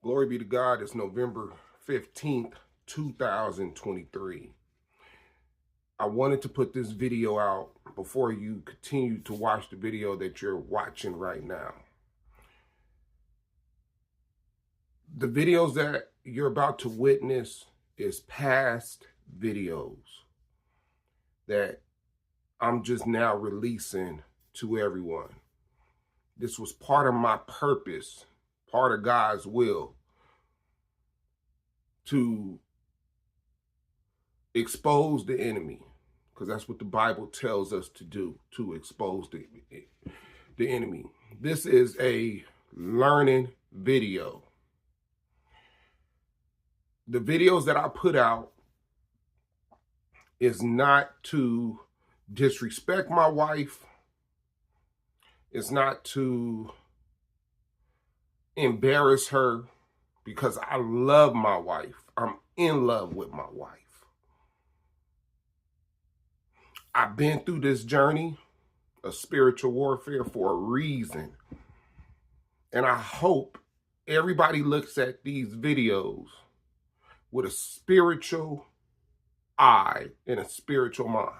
Glory be to God. It's November 15th, 2023. I wanted to put this video out before you continue to watch the video that you're watching right now. The videos that you're about to witness is past videos that I'm just now releasing to everyone. This was part of my purpose, part of God's will, to expose the enemy, because that's what the Bible tells us to do, to expose the enemy. This is a learning video. The videos that I put out is not to disrespect my wife. It's not to embarrass her, because I love my wife. I'm in love with my wife. I've been through this journey of spiritual warfare for a reason. And I hope everybody looks at these videos with a spiritual eye and a spiritual mind.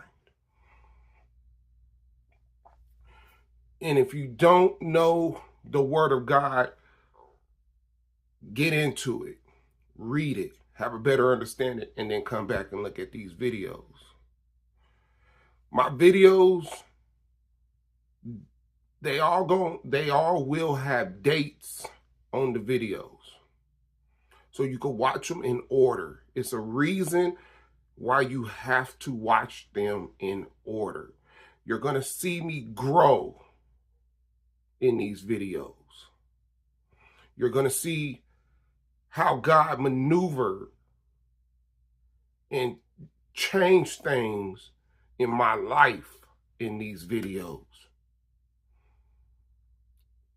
And if you don't know the Word of God, get into it, read it, have a better understanding, and then come back and look at these videos. My videos, they all will have dates on the videos, so you can watch them in order. It's a reason why you have to watch them in order. You're going to see me grow in these videos. You're going to see how God maneuvered and changed things in my life in these videos.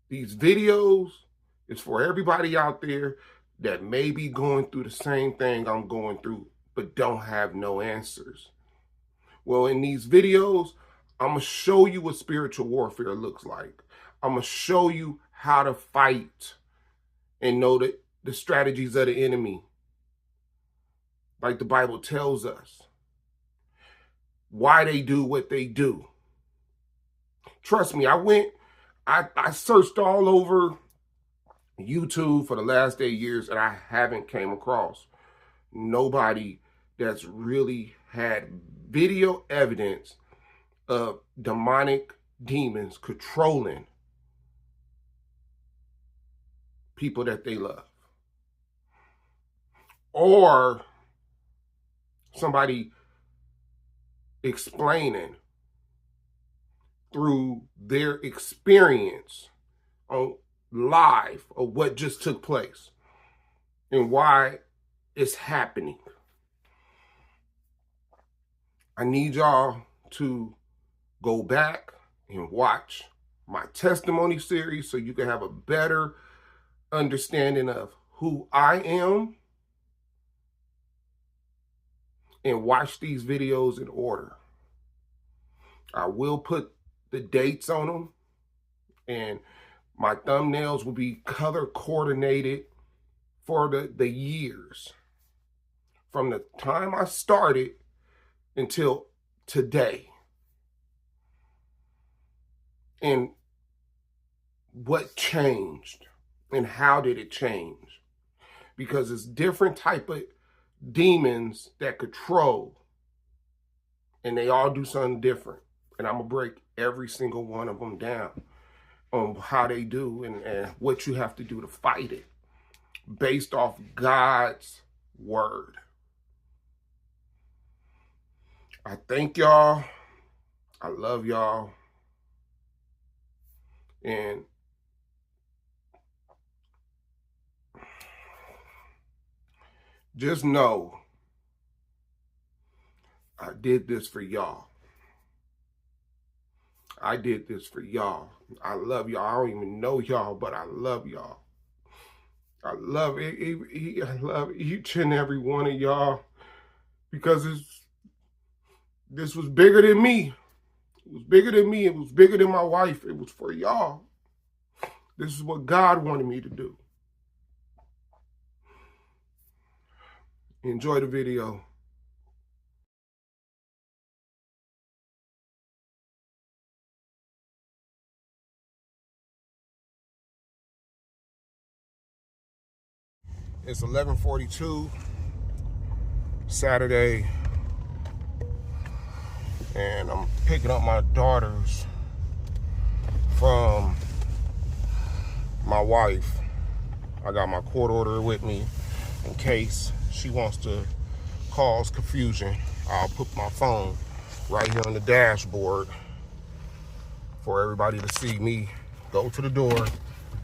These videos is for everybody out there that may be going through the same thing I'm going through, but don't have no answers. Well, in these videos, I'm going to show you what spiritual warfare looks like. I'm going to show you how to fight and know that the strategies of the enemy, like the Bible tells us, why they do what they do. Trust me, I searched all over YouTube for the last 8 years, and I haven't came across nobody that's really had video evidence of demonic demons controlling people that they love, or somebody explaining through their experience on live of what just took place and why it's happening. I need y'all to go back and watch my testimony series so you can have a better understanding of who I am, and watch these videos in order. I will put the dates on them, and my thumbnails will be color coordinated for the years from the time I started until today, and what changed and how did it change, because it's different type of demons that control, and they all do something different, and I'm gonna break every single one of them down on how they do and what you have to do to fight it based off God's word. I thank y'all. I love y'all. And just know I did this for y'all. I did this for y'all. I love y'all. I don't even know y'all, but I love y'all. I love it. I love each and every one of y'all, because this was bigger than me. It was bigger than me. It was bigger than my wife. It was for y'all. This is what God wanted me to do. Enjoy the video. It's 11:42, Saturday, and I'm picking up my daughters from my wife. I got my court order with me in case she wants to cause confusion. I'll put my phone right here on the dashboard for everybody to see me go to the door,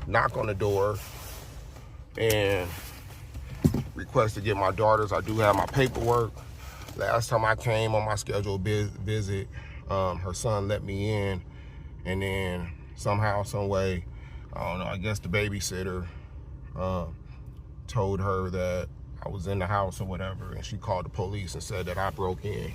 knock on the door, and request to get my daughters. I do have my paperwork. Last time I came on my scheduled visit, her son let me in, and then somehow, some way, I don't know, I guess the babysitter told her that I was in the house or whatever, and she called the police and said that I broke in.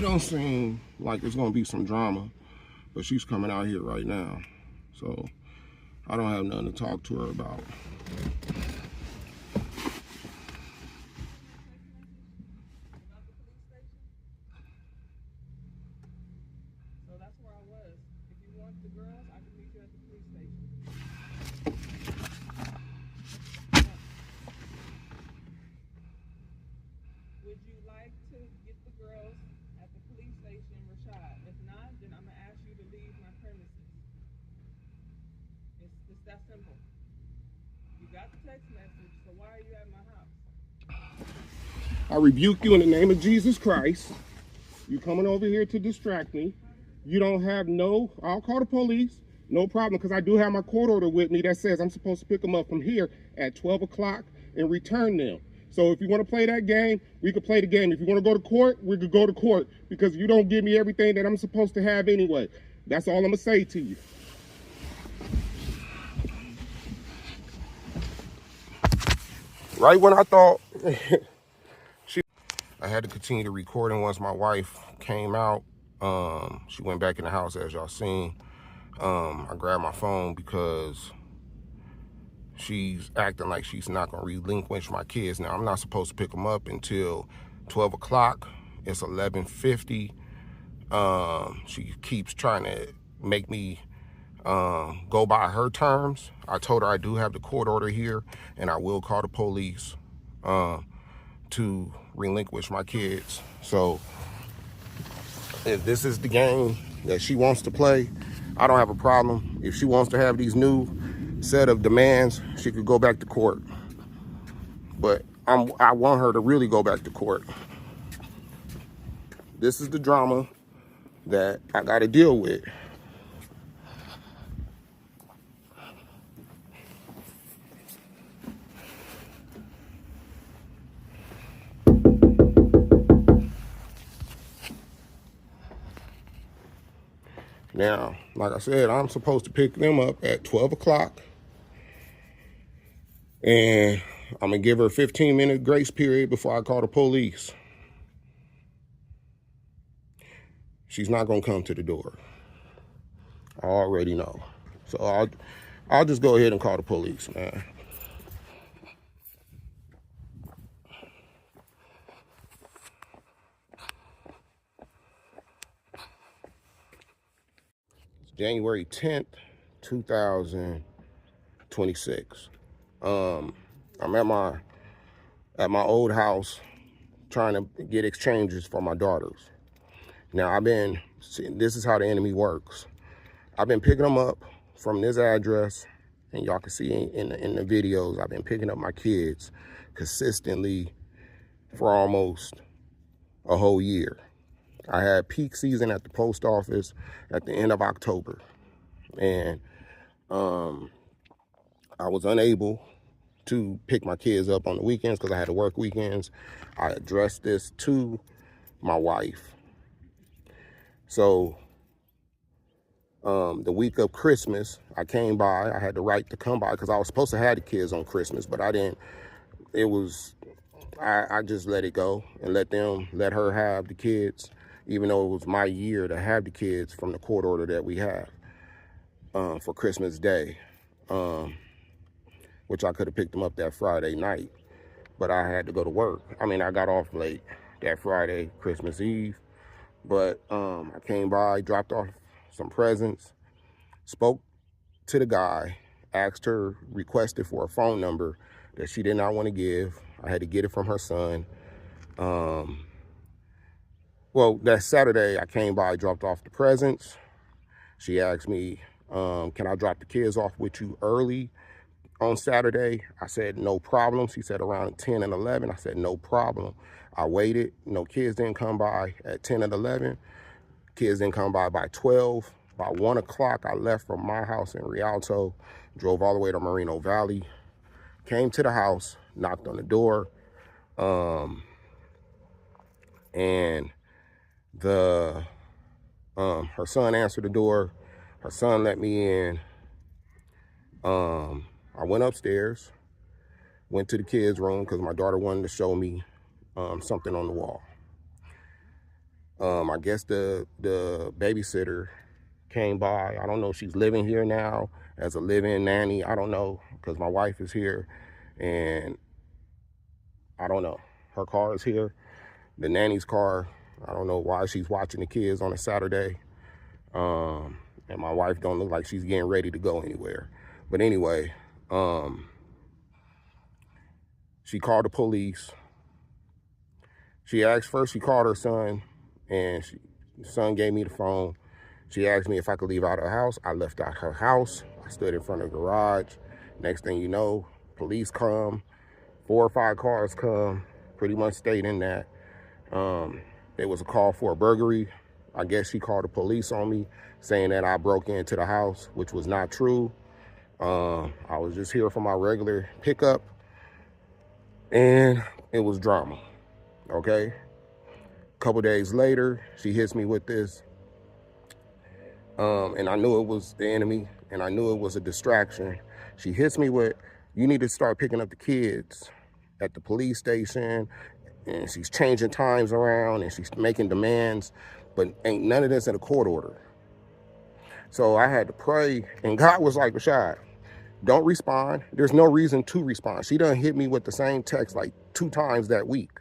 It don't seem like it's gonna be some drama, but she's coming out here right now. So I don't have nothing to talk to her about. So that's where I was. If you want the girls, I can meet you at the police station. Would you like to get the girls at the police station, Rashad? If not, then I'm gonna ask you to leave my premises. It's that simple. You got the text message, so why are you at my house? I rebuke you in the name of Jesus Christ. You coming over here to distract me. You don't have I'll call the police, no problem, because I do have my court order with me that says I'm supposed to pick them up from here at 12 o'clock and return them. So if you want to play that game, we could play the game. If you want to go to court, we could go to court, because you don't give me everything that I'm supposed to have anyway. That's all I'm going to say to you. Right when I thought I had to continue the recording once my wife came out. She went back in the house, as y'all seen. I grabbed my phone because she's acting like she's not going to relinquish my kids. Now, I'm not supposed to pick them up until 12 o'clock. It's 11:50. She keeps trying to make me go by her terms. I told her I do have the court order here, and I will call the police to relinquish my kids. So if this is the game that she wants to play, I don't have a problem. If she wants to have these new set of demands, she could go back to court. But I want her to really go back to court. This is the drama that I got to deal with. Now, like I said, I'm supposed to pick them up at 12 o'clock. And I'm going to give her a 15-minute grace period before I call the police. She's not going to come to the door. I already know. So I'll just go ahead and call the police, man. It's January 10th, 2026. I'm at my old house trying to get exchanges for my daughters. Now, this is how the enemy works. I've been picking them up from this address, and y'all can see in the videos, I've been picking up my kids consistently for almost a whole year. I had peak season at the post office at the end of October, and I was unable to pick my kids up on the weekends because I had to work weekends. I addressed this to my wife. So the week of Christmas, I came by. I had the right to come by because I was supposed to have the kids on Christmas, but I didn't. I just let it go and let her have the kids, even though it was my year to have the kids from the court order that we have for Christmas Day, which I could have picked them up that Friday night, but I had to go to work. I mean, I got off late that Friday, Christmas Eve, but I came by, dropped off some presents, spoke to the guy, requested for a phone number that she did not want to give. I had to get it from her son. Well, that Saturday I came by, dropped off the presents. She asked me, can I drop the kids off with you early on Saturday? I said, no problem. She said around 10 and 11. I said, no problem. I waited. No kids didn't come by at 10 and 11. Kids didn't come by 12. By 1 o'clock, I left from my house in Rialto, drove all the way to Moreno Valley, came to the house, knocked on the door, and her son answered the door. Her son let me in. I went upstairs, went to the kids' room because my daughter wanted to show me something on the wall. I guess the babysitter came by. I don't know if she's living here now as a live-in nanny. I don't know, because my wife is here, and I don't know. Her car is here, the nanny's car. I don't know why she's watching the kids on a Saturday. And my wife don't look like she's getting ready to go anywhere. But anyway, she called the police. She called her son, and the son gave me the phone. She asked me if I could leave out of the house. I left out her house. I stood in front of the garage. Next thing you know, police come, 4 or 5 cars come, pretty much stayed in that. There was a call for a burglary. I guess she called the police on me, saying that I broke into the house, which was not true. I was just here for my regular pickup, and it was drama, okay? A couple days later, she hits me with this, and I knew it was the enemy, and I knew it was a distraction. She hits me with, you need to start picking up the kids at the police station, and she's changing times around, and she's making demands, but ain't none of this in a court order. So I had to pray, and God was like, Rashad, don't respond. There's no reason to respond. She done hit me with the same text like 2 times that week.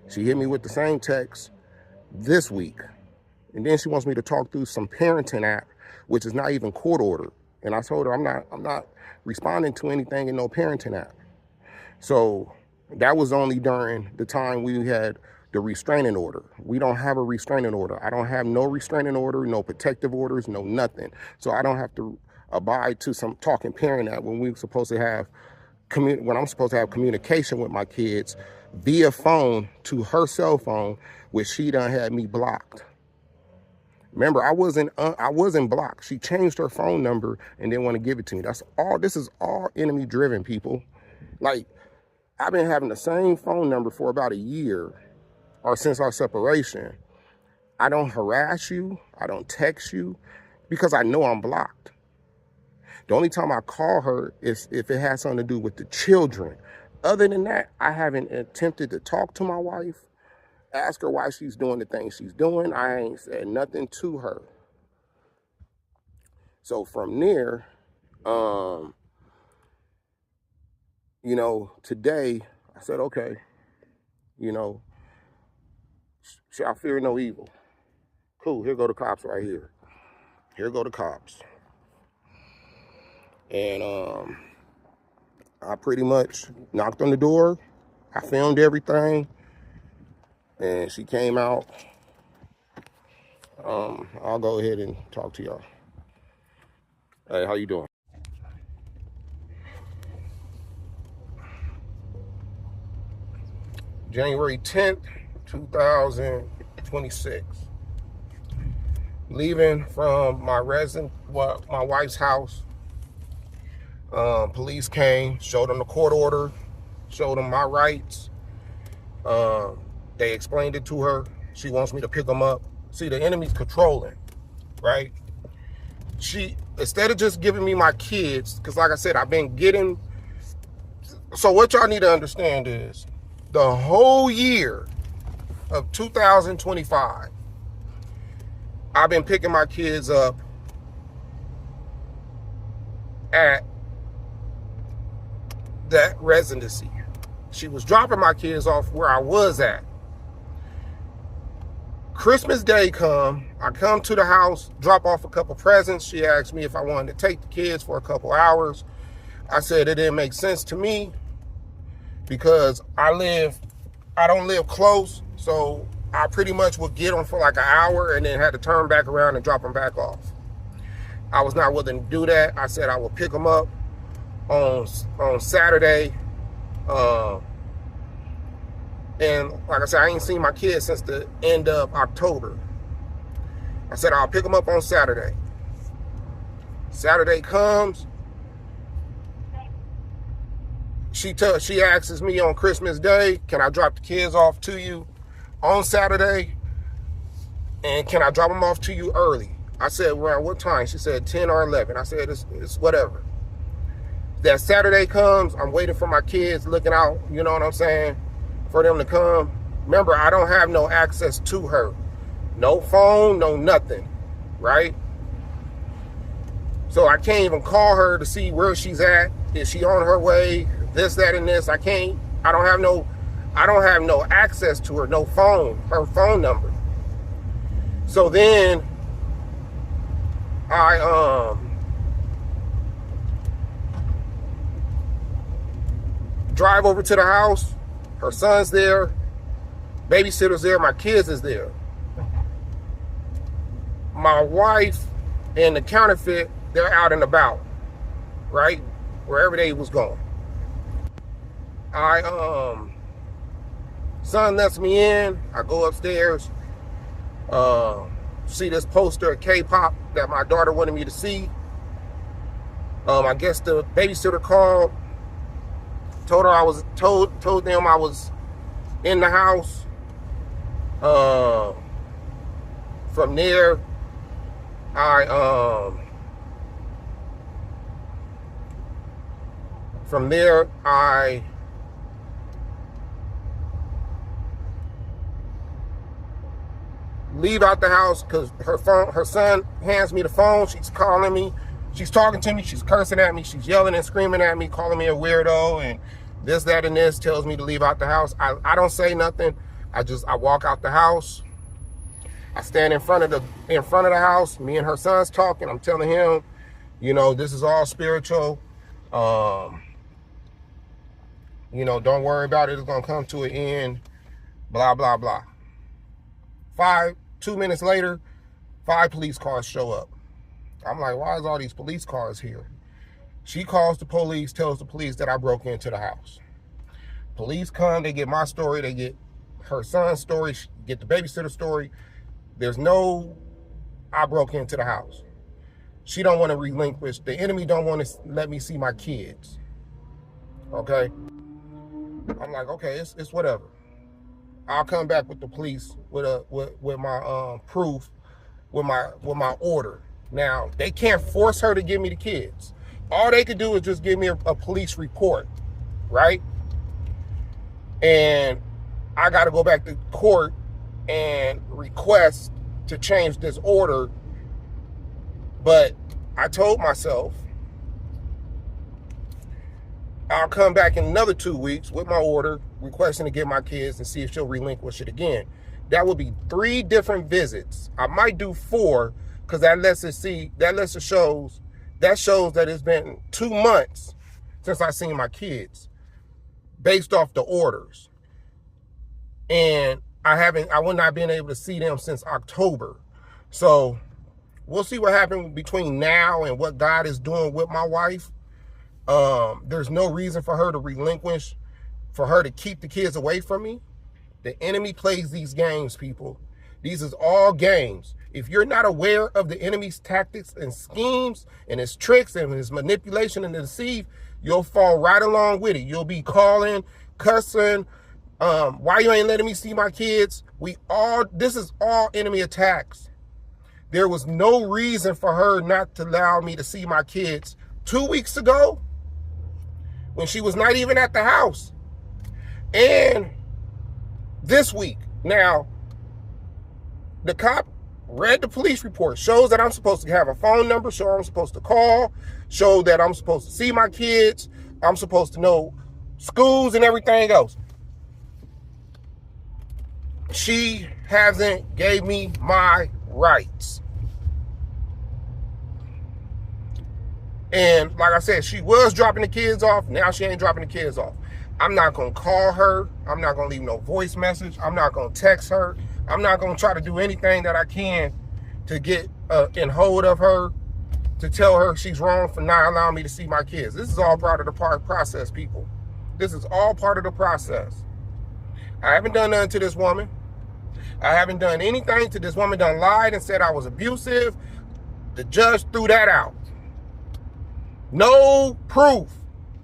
She hit me with the same text this week. And then she wants me to talk through some parenting app, which is not even court order. And I told her I'm not responding to anything in no parenting app. So that was only during the time we had the restraining order. We don't have a restraining order. I don't have no restraining order, no protective orders, no nothing. So I don't have to abide to some talking parent act when I'm supposed to have communication with my kids via phone to her cell phone, which she done had me blocked. Remember, I wasn't blocked. She changed her phone number and didn't want to give it to me. This is all enemy driven, people. Like, I've been having the same phone number for about a year, or since our separation. I don't harass you. I don't text you because I know I'm blocked. The only time I call her is if it has something to do with the children. Other than that, I haven't attempted to talk to my wife, ask her why she's doing the things she's doing. I ain't said nothing to her. So from there, today I said, okay, shall fear no evil. Cool, here go the cops right here. Here go the cops. And I pretty much knocked on the door. I filmed everything. And she came out. I'll go ahead and talk to y'all. Hey, how you doing? January 10th, 2026. Leaving from my wife's house. Police came, showed them the court order, showed them my rights. They explained it to her. She wants me to pick them up. See, the enemy's controlling, right? Instead of just giving me my kids, because like I said, I've been getting. So what y'all need to understand is the whole year of 2025, I've been picking my kids up at that residency. She was dropping my kids off where I was at. Christmas Day I come to the house, drop off a couple presents. She asked me if I wanted to take the kids for a couple hours. I said it didn't make sense to me because I don't live close, so I pretty much would get them for like an hour and then had to turn back around and drop them back off. I was not willing to do that. I said I would pick them up on Saturday. And like I said, I ain't seen my kids since the end of October. I said I'll pick them up on Saturday. Saturday comes. She asks me on Christmas Day, can I drop the kids off to you on Saturday? And can I drop them off to you early? I said, around what time? She said 10 or 11. I said, it's whatever. That Saturday comes, I'm waiting for my kids, looking out, you know what I'm saying, for them to come. Remember, I don't have no access to her. No phone, no nothing, right? So I can't even call her to see where she's at. Is she on her way? This, that, and this. I don't have no access to her, no phone, her phone number. So then I drive over to the house. Her son's there, babysitter's there, my kids is there. My wife and the counterfeit, they're out and about, right? Wherever they was going. Son lets me in. I go upstairs, see this poster of K-pop that my daughter wanted me to see. I guess the babysitter called, told them I was in the house. From there, I leave out the house because her son hands me the phone. She's calling me. She's talking to me. She's cursing at me. She's yelling and screaming at me, calling me a weirdo and this, that, and this, tells me to leave out the house. I don't say nothing. I walk out the house. I stand in front of the house. Me and her son's talking. I'm telling him, you know, this is all spiritual. You know, don't worry about it. It's gonna come to an end. Blah, blah, blah. 2 minutes later, 5 police cars show up. I'm like, why is all these police cars here? She calls the police, tells the police that I broke into the house. Police come, they get my story, they get her son's story, get the babysitter story. There's no, I broke into the house. She don't want to relinquish. The enemy don't want to let me see my kids. Okay? I'm like, okay, it's whatever. I'll come back with the police with my proof, with my order. Now, they can't force her to give me the kids. All they could do is just give me a police report, right? And I got to go back to court and request to change this order. But I told myself I'll come back in another 2 weeks with my order, requesting to get my kids and see if she'll relinquish it again. That would be 3 different visits. I might do 4 because that shows that it's been 2 months since I seen my kids based off the orders. And I would not been able to see them since October. So we'll see what happens between now and what God is doing with my wife. There's no reason for her to relinquish, for her to keep the kids away from me. The enemy plays these games, people. These is all games. If you're not aware of the enemy's tactics and schemes and his tricks and his manipulation and deceive, you'll fall right along with it. You'll be calling, cussing, why you ain't letting me see my kids? This is all enemy attacks. There was no reason for her not to allow me to see my kids 2 weeks ago when she was not even at the house. And this week. Now, the cop read the police report, shows that I'm supposed to have a phone number, show I'm supposed to call, show that I'm supposed to see my kids, I'm supposed to know schools and everything else. She hasn't gave me my rights. And like I said, she was dropping the kids off. Now she ain't dropping the kids off. I'm not going to call her. I'm not going to leave no voice message. I'm not going to text her. I'm not going to try to do anything that I can to get in hold of her, to tell her she's wrong for not allowing me to see my kids. This is all part of the process, people. This is all part of the process. I haven't done nothing to this woman. I haven't done anything to this woman. Done lied and said I was abusive. The judge threw that out. No proof.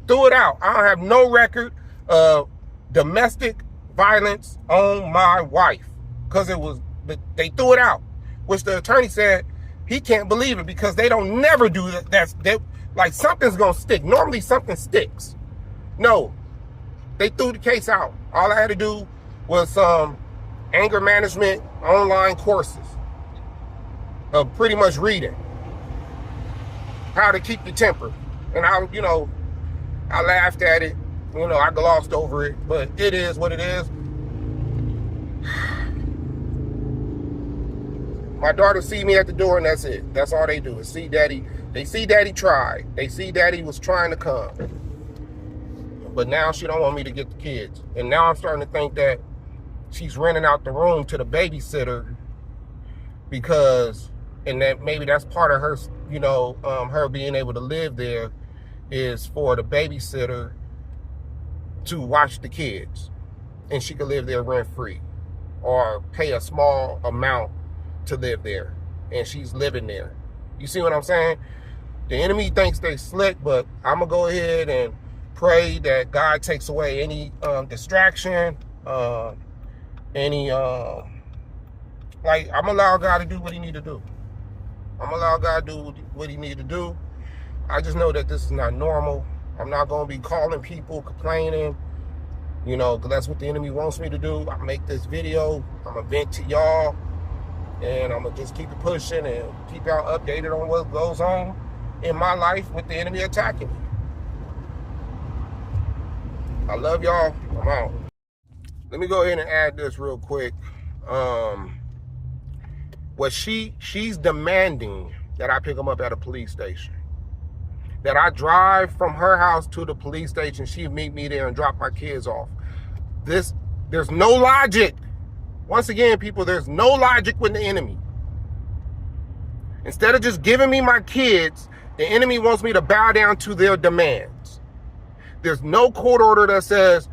Threw it out. I don't have no record of domestic violence on my wife because they threw it out, which the attorney said he can't believe it because they don't never do that. Like something's gonna stick. Normally something sticks. No, they threw the case out. All I had to do was anger management online courses of pretty much reading how to keep your temper. And I laughed at it. I glossed over it, but it is what it is. My daughter see me at the door and that's it. That's all they do is see daddy. They see daddy try. They see daddy was trying to come. But now she don't want me to get the kids. And now I'm starting to think that she's renting out the room to the babysitter because, and that maybe that's part of her, her being able to live there is for the babysitter to watch the kids. And she could live there rent free or pay a small amount to live there, and she's living there. You see what I'm saying? The enemy thinks they slick, but I'm gonna go ahead and pray that God takes away any distraction, I'm gonna allow God to do what he need to do. I'm gonna allow God to do what he need to do. I just know that this is not normal. I'm not gonna be calling people, complaining, because that's what the enemy wants me to do. I make this video, I'm gonna vent to y'all, and I'm going to just keep it pushing and keep y'all updated on what goes on in my life with the enemy attacking me. I love y'all. I'm out. Let me go ahead and add this real quick. She's demanding that I pick them up at a police station. That I drive from her house to the police station. She meet me there and drop my kids off. There's no logic. Once again, people, there's no logic with the enemy. Instead of just giving me my kids, the enemy wants me to bow down to their demands. There's no court order that says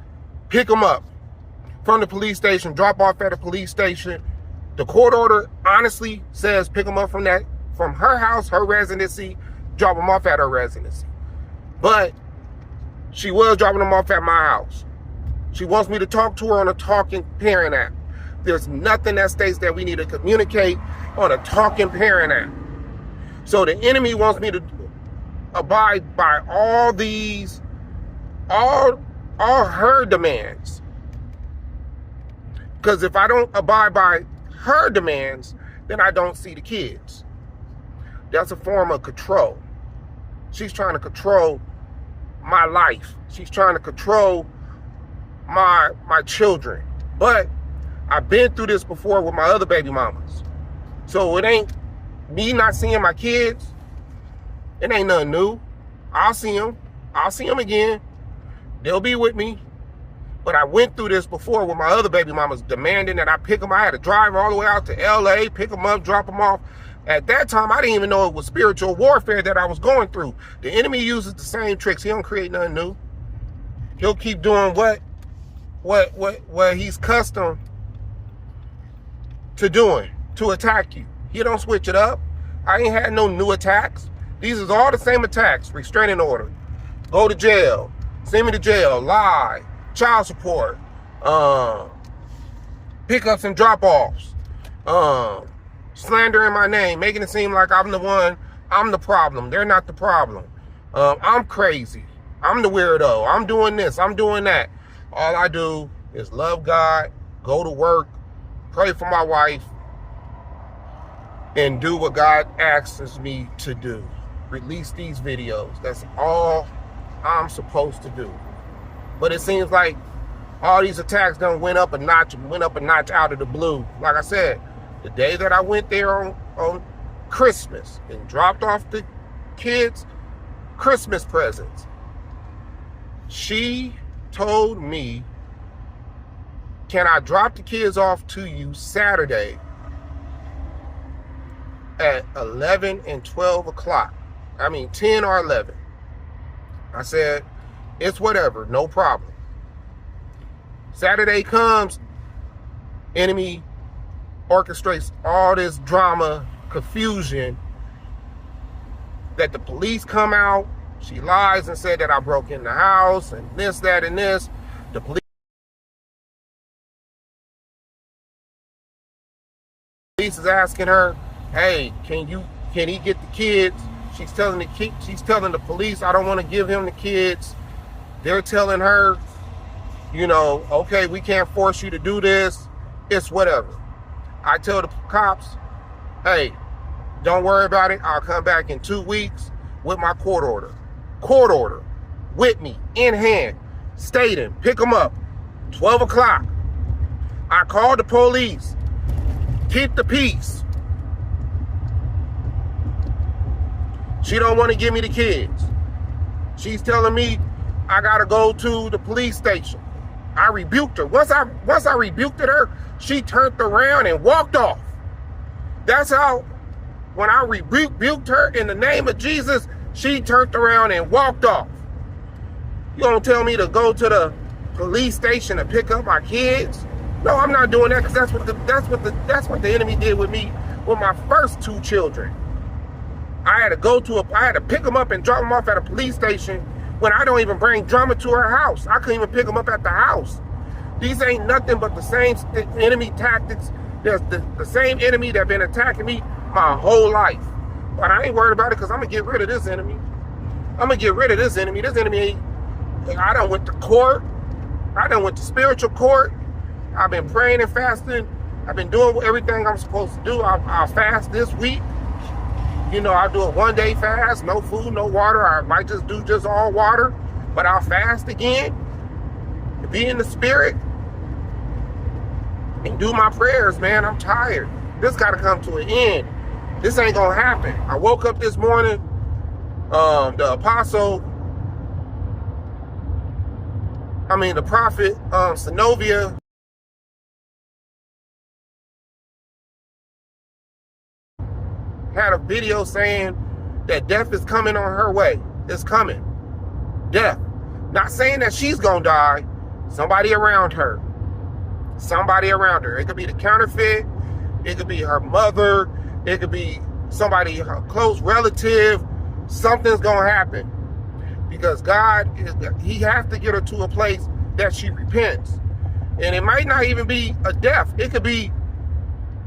pick them up from the police station, drop off at a police station. The court order honestly says pick them up from her house, her residency, drop them off at her residency. But she was dropping them off at my house. She wants me to talk to her on a talking parent app. There's nothing that states that we need to communicate on a talking parent app. So the enemy wants me to abide by all her demands. Because if I don't abide by her demands, then I don't see the kids. That's a form of control. She's trying to control my life. She's trying to control my children. But I've been through this before with my other baby mamas. So it ain't me not seeing my kids. It ain't nothing new. I'll see them. I'll see them again. They'll be with me. But I went through this before with my other baby mamas demanding that I pick them. I had to drive all the way out to LA, pick them up, drop them off. At that time, I didn't even know it was spiritual warfare that I was going through. The enemy uses the same tricks. He don't create nothing new. He'll keep doing what he's custom to doing to attack you. He don't switch it up. I ain't had no new attacks. These is all the same attacks. Restraining order, go to jail, send me to jail, lie, child support, pickups and drop-offs, slandering my name, making it seem like I'm the problem. They're not the problem. I'm crazy. I'm the weirdo. I'm doing this. I'm doing that. All I do is love God, go to work, pray for my wife, and do what God asks me to do. Release these videos. That's all I'm supposed to do. But it seems like all these attacks done went up a notch out of the blue. Like I said, the day that I went there on Christmas and dropped off the kids' Christmas presents, she told me, can I drop the kids off to you Saturday at 11 and 12 o'clock? 10 or 11. I said, it's whatever, no problem. Saturday comes, enemy orchestrates all this drama, confusion, that the police come out. She lies and said that I broke in the house and this, that, and this. The police is asking her, hey, can he get the kids? She's telling the police, I don't want to give him the kids. They're telling her, okay, we can't force you to do this. It's whatever. I tell the cops, hey, don't worry about it. I'll come back in 2 weeks with my court order. Court order with me in hand, stating, pick them up, 12 o'clock. I called the police. Keep the peace. She don't want to give me the kids. She's telling me I gotta go to the police station. I rebuked her. Once I rebuked her, she turned around and walked off. That's how, when I rebuked her in the name of Jesus, she turned around and walked off. You gonna tell me to go to the police station to pick up my kids? No, I'm not doing that, because that's what the enemy did with me with my first 2 children. I had to pick them up and drop them off at a police station when I don't even bring Drama to her house. I couldn't even pick them up at the house. These ain't nothing but the same enemy tactics. There's the same enemy that been attacking me my whole life. But I ain't worried about it, because I'm going to get rid of this enemy. I'm going to get rid of this enemy. This enemy ain't, I done went to court. I done went to spiritual court. I've been praying and fasting. I've been doing everything I'm supposed to do. I'll fast this week. You know, I'll do a 1-day fast, no food, no water. I might just do just all water, but I'll fast again, be in the spirit, and do my prayers, man. I'm tired. This got to come to an end. This ain't going to happen. I woke up this morning, the prophet, Synovia, had a video saying that death is coming on her way. It's coming. Death. Not saying that she's gonna die. Somebody around her. Somebody around her. It could be the counterfeit. It could be her mother. It could be somebody, her close relative. Something's gonna happen. Because He has to get her to a place that she repents. And it might not even be a death. It could be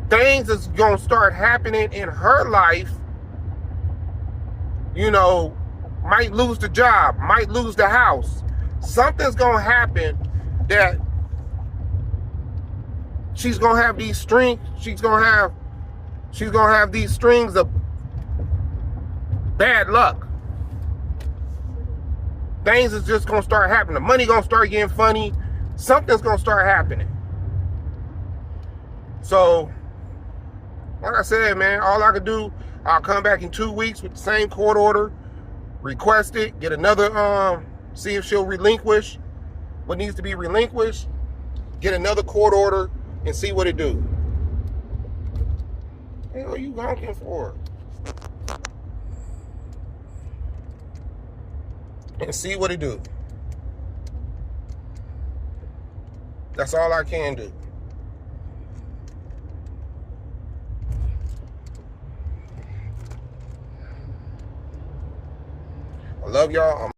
things that's going to start happening in her life. You know, might lose the job, might lose the house. Something's going to happen that she's going to have these strings. She's going to have these strings of bad luck. Things is just going to start happening. The money going to start getting funny. Something's going to start happening. So, like I said, man, all I could do, I'll come back in 2 weeks with the same court order, request it, get another, see if she'll relinquish what needs to be relinquished, get another court order, and see what it do. What the hell are you honking for? And see what it do. That's all I can do. I love y'all.